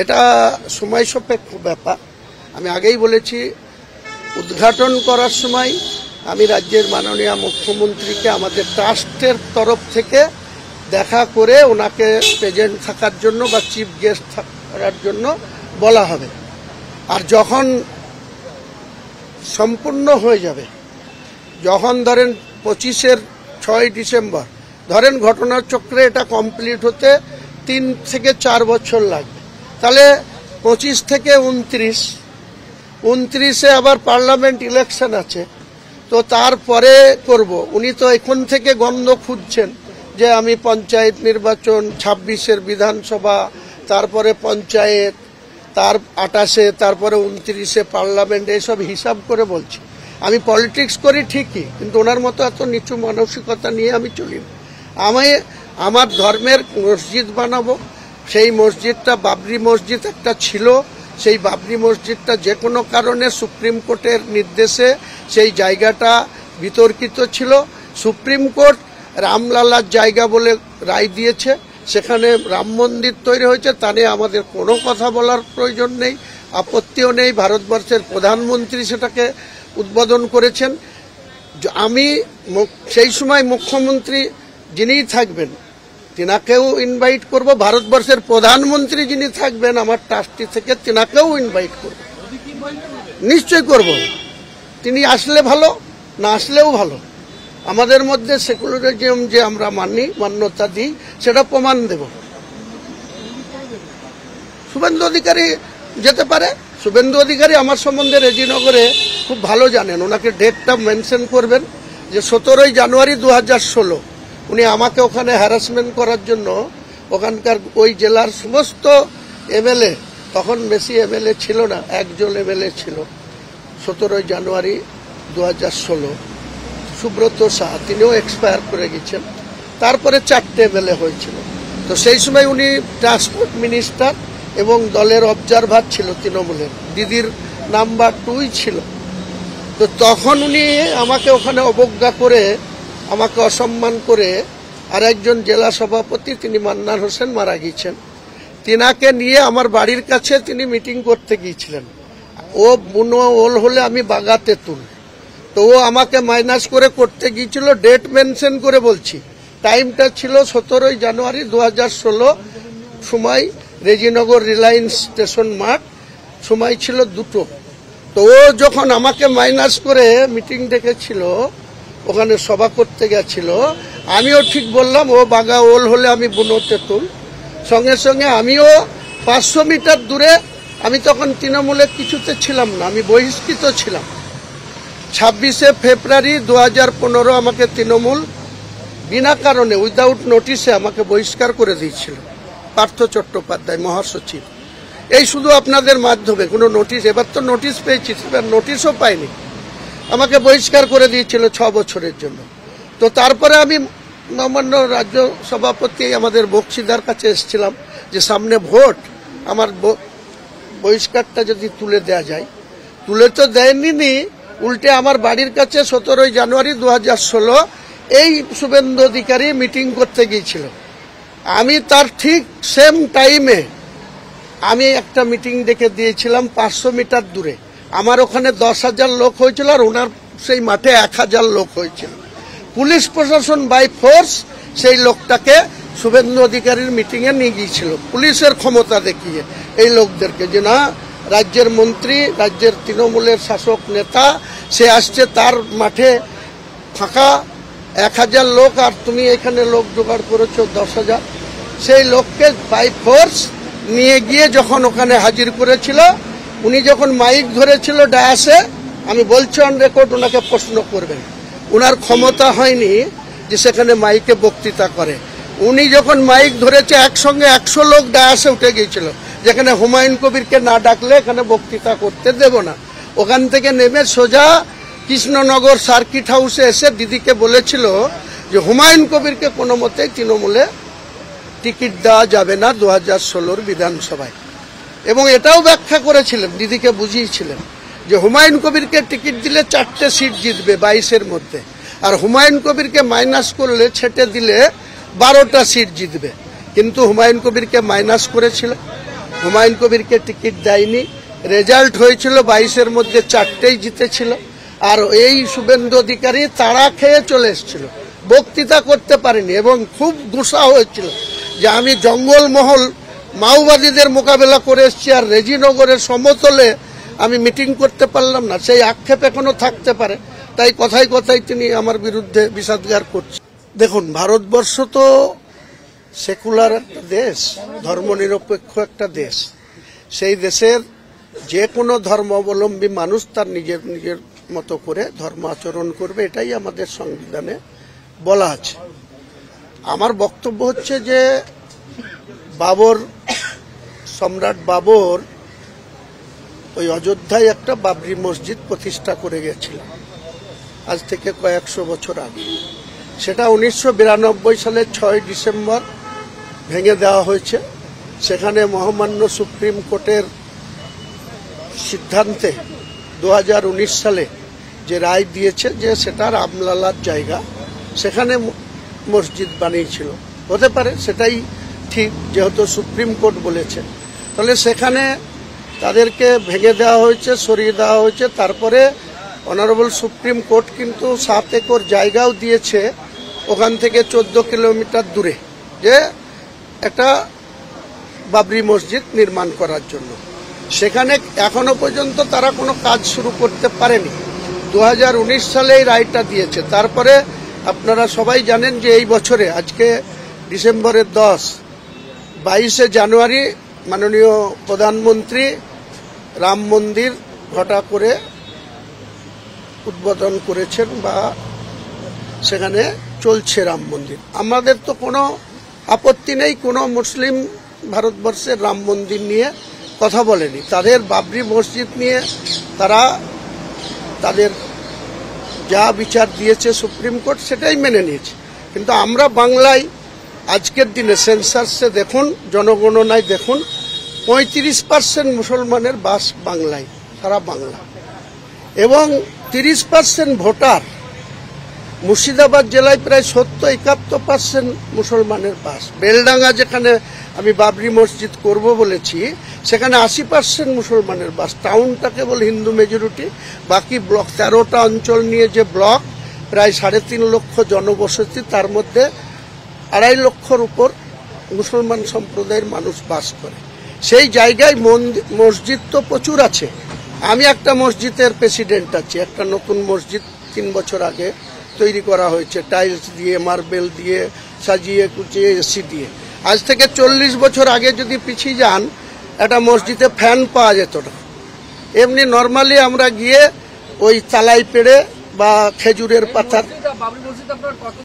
এটা সময় সাপেক্ষ ব্যাপার। আমি আগেই বলেছি, উদ্ঘাটন করার সময় আমি রাজ্যের মাননীয় মুখ্যমন্ত্রীকে আমাদের ট্রাস্টের তরফ থেকে দেখা করে ওনাকে প্রেজেন্ট থাকার জন্য বা চিফ গেস্ট থাকার জন্য বলা হবে। আর যখন সম্পূর্ণ হয়ে যাবে, যখন ধরেন 25-এর 6 ডিসেম্বর, ধরেন ঘটনার চক্রে এটা কমপ্লিট হতে 3 থেকে 4 বছর লাগবে, তাহলে 25 থেকে 29-এ আবার পার্লামেন্ট ইলেকশন আছে, তো তারপরে করব। উনি তো এখন থেকে গন্ধ খুঁজছেন যে আমি পঞ্চায়েত নির্বাচন, 26-এর বিধানসভা, তারপরে পঞ্চায়েত, তার 28-এ, তারপরে 29-এ পার্লামেন্ট, এইসব হিসাব করে বলছি। আমি পলিটিক্স করি ঠিকই, কিন্তু ওনার মতো এত নিচু মানসিকতা নিয়ে আমি চলি না। আমি আমার ধর্মের মসজিদ বানাবো, সেই মসজিদটা বাবরি মসজিদ একটা ছিল, সেই বাবরি মসজিদটা যে কোনো কারণে সুপ্রিম কোর্টের নির্দেশে সেই জায়গাটা বিতর্কিত ছিল। সুপ্রিম কোর্ট রামলালার জায়গা বলে রায় দিয়েছে, সেখানে রাম মন্দির তৈরি হয়েছে, তা নিয়ে আমাদের কোনো কথা বলার প্রয়োজন নেই, আপত্তিও নেই। ভারতবর্ষের প্রধানমন্ত্রী সেটাকে উদ্বোধন করেছেন। আমি সেই সময় মুখ্যমন্ত্রী যিনিই থাকবেন তিনাকেও ইনভাইট করব, ভারতবর্ষের প্রধানমন্ত্রী যিনি থাকবেন আমার ট্রাস্টি থেকে তিনাকেও ইনভাইট করব, নিশ্চয় করব। তিনি আসলে ভালো, না আসলেও ভালো। আমাদের মধ্যে সেকুলারিজম যে আমরা মান্যতা দিই, সেটা প্রমাণ দেব। শুভেন্দু অধিকারী যেতে পারে। শুভেন্দু অধিকারী আমার সম্বন্ধে রেজিনগরে খুব ভালো জানেন, ওনাকে ডেটটা মেনশন করবেন যে 17 জানুয়ারি 2016 উনি আমাকে ওখানে হ্যারাসমেন্ট করার জন্য ওখানকার ওই জেলার সমস্ত এমএলএ, তখন বেশি এমএলএ ছিল না, একজন এমএলএ ছিল, 17 জানুয়ারি 2016 সুব্রত শাহ, তিনিও এক্সপায়ার করে গেছেন। তারপরে 4টে এমএলএ হয়েছিল। তো সেই সময় উনি ট্রান্সপোর্ট মিনিস্টার এবং দলের অবজারভার ছিল তৃণমূলের, দিদির নাম্বার 2 ছিল। তো তখন উনি আমাকে ওখানে অবজ্ঞা করে, আমাকে অসম্মান করে, আর একজন জেলা সভাপতি তিনি মান্নান হোসেন মারা গিয়েছেন, তিনাকে নিয়ে আমার বাড়ির কাছে তিনি মিটিং করতে গিয়েছিলেন। ও বুনো ওল হলে আমি বাগা তেঁতুল, তো ও আমাকে মাইনাস করে করতে গিয়েছিল। ডেট মেনশন করে বলছি, টাইমটা ছিল 17 জানুয়ারি 2016, সময় রেজিনগর রিলায়েন্স স্টেশন মাঠ, সময় ছিল 2টো। তো ও যখন আমাকে মাইনাস করে মিটিং ডেকেছিল, ওখানে সভা করতে গেছিল, আমিও ঠিক বললাম ও বাগা ওল হলে আমি বুনো তেঁতুল। সঙ্গে সঙ্গে আমিও 500 মিটার দূরে, আমি তখন তৃণমূলের কিছুতে ছিলাম না, আমি বহিষ্কৃত ছিলাম। 26শে ফেব্রুয়ারি 2015 আমাকে তৃণমূল বিনা কারণে উইদাউট নোটিশে আমাকে বহিষ্কার করে দিয়েছিল পার্থ চট্টোপাধ্যায় মহাসচিব। এই শুধু আপনাদের মাধ্যমে কোনো নোটিশ, এবার তো নোটিশ পেয়েছি, এবার নোটিশও পাইনি, আমাকে বহিষ্কার করে দিয়েছিল 6 বছরের জন্য। তো তারপরে আমি নবান্ন রাজ্য সভাপতি আমাদের বক্সিদার কাছে এসেছিলাম যে সামনে ভোট, আমার বহিষ্কারটা যদি তুলে দেয়া যায়। তুলে তো দেয়নি, উল্টে আমার বাড়ির কাছে 17 জানুয়ারি 2016 এই শুভেন্দু অধিকারী মিটিং করতে গিয়েছিল। আমি তার ঠিক সেম টাইমে আমি একটা মিটিং ডেকে দিয়েছিলাম 500 মিটার দূরে। আমার ওখানে 10,000 লোক হয়েছিল, আর ওনার সেই মাঠে 1000 লোক হয়েছিল। পুলিশ প্রশাসন বাই ফোর্স সেই লোকটাকে শুভেন্দু অধিকারীর মিটিংয়ে নিয়ে গিয়েছিল, পুলিশের ক্ষমতা দেখিয়ে এই লোকদেরকে, যে না রাজ্যের মন্ত্রী, রাজ্যের তৃণমূলের শাসক নেতা, সে আসছে, তার মাঠে ফাঁকা 1000 লোক, আর তুমি এখানে লোক জোগাড় করেছো 10,000। সেই লোককে বাই ফোর্স নিয়ে গিয়ে যখন ওখানে হাজির করেছিল, উনি যখন মাইক ধরেছিল ডায়াসে, আমি বলছি অন রেকর্ড, ওনাকে প্রশ্ন করবেন, ওনার ক্ষমতা হয়নি যে সেখানে মাইকে বক্তৃতা করে। উনি যখন মাইক ধরেছে, একসঙ্গে 100 লোক ডায়াসে উঠে গিয়েছিল, যেখানে হুমায়ুন কবিরকে না ডাকলে এখানে বক্তৃতা করতে দেব না। ওখান থেকে নেমে সোজা কৃষ্ণনগর সার্কিট হাউসে এসে দিদিকে বলেছিল যে হুমায়ুন কবিরকে কোনো মতেই তৃণমূলে টিকিট দেওয়া যাবে না 2016 বিধানসভায়। এবং এটাও ব্যাখ্যা করেছিলেন, দিদিকে বুঝিয়েছিলেন যে হুমায়ুন কবিরকে টিকিট দিলে 4টে সিট জিতবে 22-এর মধ্যে, আর হুমায়ুন কবিরকে মাইনাস করলে, ছেটে দিলে 12টা সিট জিতবে। কিন্তু হুমায়ুন কবিরকে মাইনাস করেছিল, হুমায়ুন কবিরকে টিকিট দেয়নি। রেজাল্ট হয়েছিল 22-এর মধ্যে 4টেই জিতেছিল। আর এই শুভেন্দু অধিকারী তাড়া খেয়ে চলে এসেছিল, বক্তৃতা করতে পারেনি এবং খুব গুসা হয়েছিল যে আমি জঙ্গলমহল মাওবাদীদের মোকাবেলা করে এসেছি আর রেজিনগরের সমতলে আমি মিটিং করতে পারলাম না। সেই আক্ষেপ এখনো থাকতে পারে, তাই কথায় কথায় তিনি আমার বিরুদ্ধে বিষাদগার করছেন। দেখুন, ভারতবর্ষ তো সেকুলার একটা দেশ, ধর্মনিরপেক্ষ একটা দেশ। সেই দেশের যে কোনো ধর্মাবলম্বী মানুষ তার নিজের নিজের মতো করে ধর্ম আচরণ করবে, এটাই আমাদের সংবিধানে বলা আছে। আমার বক্তব্য হচ্ছে যে বাবর, সম্রাট বাবর ওই অযোধ্যায় একটা বাবরি মসজিদ প্রতিষ্ঠা করে গেছিল আজ থেকে কয়েকশো বছর আগে। সেটা 1992 সালের 6 ডিসেম্বর ভেঙে দেওয়া হয়েছে। সেখানে মহামান্য সুপ্রিম কোর্টের সিদ্ধান্তে 2019 সালে যে রায় দিয়েছে যে সেটা রামলালার জায়গা, সেখানে মসজিদ বানিয়েছিল। হতে পারে সেটাই ঠিক, যেহেতু সুপ্রিম কোর্ট বলেছে। তাহলে সেখানে তাদেরকে ভেঙে দেওয়া হয়েছে, সরিয়ে দেওয়া হয়েছে। তারপরে অনারেবল সুপ্রিম কোর্ট কিন্তু 7 একর জায়গাও দিয়েছে ওখান থেকে 14 কিলোমিটার দূরে, যে একটা বাবরি মসজিদ নির্মাণ করার জন্য। সেখানে এখনো পর্যন্ত তারা কোনো কাজ শুরু করতে পারেনি। 2019 সালে এই রায়টা দিয়েছে। তারপরে আপনারা সবাই জানেন যে এই বছরে আজকে ডিসেম্বরের 10, 22শে জানুয়ারি মাননীয় প্রধানমন্ত্রী রাম মন্দির ঘটা করে উদ্বোধন করেছেন বা সেখানে চলছে রাম মন্দির। আমাদের তো কোনো আপত্তি নেই, কোনো মুসলিম ভারতবর্ষের রাম মন্দির নিয়ে কথা বলেনি। তাদের বাবরি মসজিদ নিয়ে তারা তাদের যা বিচার দিয়েছে সুপ্রিম কোর্ট সেটাই মেনে নিয়েছে। কিন্তু আমরা বাংলায় আজকের দিনে সেন্সাসে দেখুন, জনগণনায় দেখুন, 35% মুসলমানের বাস বাংলায়, সারা বাংলা, এবং 30% ভোটার। মুর্শিদাবাদ জেলায় প্রায় 70-71% মুসলমানের বাস। বেলডাঙ্গা যেখানে আমি বাবরি মসজিদ করব বলেছি, সেখানে 80% মুসলমানের বাস। টাউনটা কেবল হিন্দু মেজরিটি, বাকি ব্লক 13টা অঞ্চল নিয়ে যে ব্লক, প্রায় 3.5 লক্ষ জনবসতি, তার মধ্যে 2.5 লক্ষর উপর মুসলমান সম্প্রদায়ের মানুষ বাস করে। সেই জায়গায় মসজিদ তো প্রচুর আছে। আমি একটা মসজিদের প্রেসিডেন্ট আছি। একটা নতুন মসজিদ 3 বছর আগে তৈরি করা হয়েছে, টাইলস দিয়ে, মার্বেল দিয়ে, সাজিয়ে কুচিয়ে, এসি দিয়ে। আজ থেকে 40 বছর আগে যদি পিছিয়ে যান, একটা মসজিদে ফ্যান পাওয়া যেত না। এমনি নর্মালি আমরা গিয়ে ওই তালাই পেড়ে বা খেজুরের পাতার